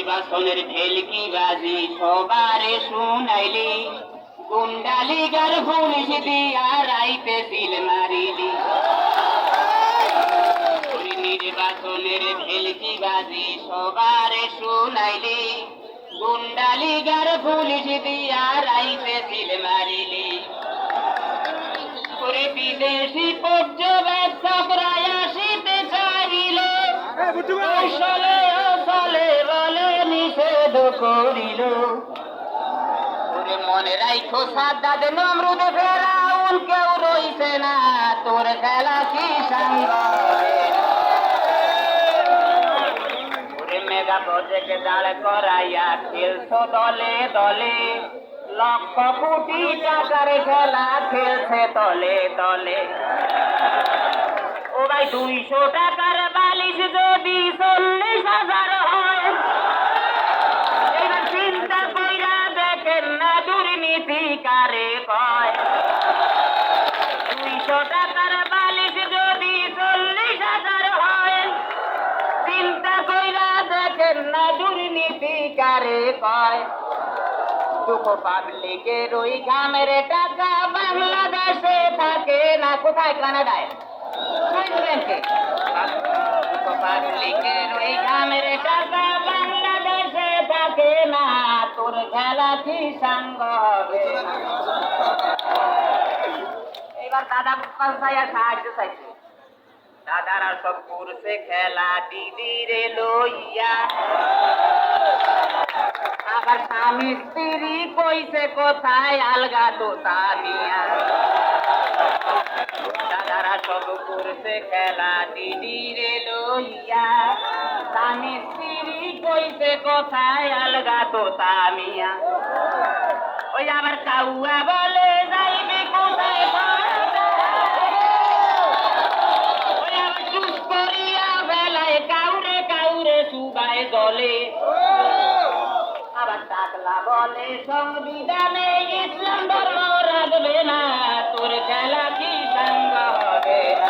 নির্বাচনের ভেলকি বাজি সবারে শুনাইলি, গুন্ডালিগার পুলিশ দিয়া রাইতে সিল মারিলি। নির্বাচনের ভেলকি বাজি সবারে শুনাইলি, গুন্ডালিগার পুলিশ দিয়া রাইতে সিল মারিলি। বিদেশি পর্যবেক্ষকরা আসিতে চাইল, কৌশলে অচলে বলে নিষেধ করিল। মনে রাইখো সাদ্দাত নমরুদ ফেরাউন কেউ রইছে না, তোর খেলা কি সাঙ্গ। মেগা প্রজেক্ট দাঁড় করাইয়া খেলছো দলে দলে, লক্ষ কোটি টাকার খেলা খেলছে তলে তলে। ও ভাই 200 টাকার বালিশ যদি 40,000 হয়, এবার চিন্তা কইরা দেখেন না দুর্নীতি কারে কয়। 200 টাকার বালিশ যদি 40,000 হয়, চিন্তা কইরা দেখেন না দুর্নীতি কারে কয়। পাবলিকের ওই গ্রামের টাকা বাংলাদেশে থাকে না, কোথায়? কানাডায়। পাবলিকের ওই গ্রামের টাকা বাংলাদেশে থাকে না, তোর খেলা কি সাঙ্গ হবে। এবার দাদা সাহায্য চাইছে, দাদারা সব করছে খেলা দিদিরে লইয়া, আবার স্বামী স্ত্রী কইছে কোথায় আলগা তো তামিয়া। দাদারা সব করছে খেলা দিদিরে লইয়া, স্বামী স্ত্রী কইছে কোথায় আলগা তো তামিয়া। ওই আবার কাউয়া বলে যাইবে কোথায়, ওই আবার চুপ করিয়া বেলায় কাউরে কাউরে সুবাই দলে। আবার টাকলা বলে সংবিধানে ইসলাম ধর্ম রাখবে না, তোর খেলা কি সাঙ্গ হবে না।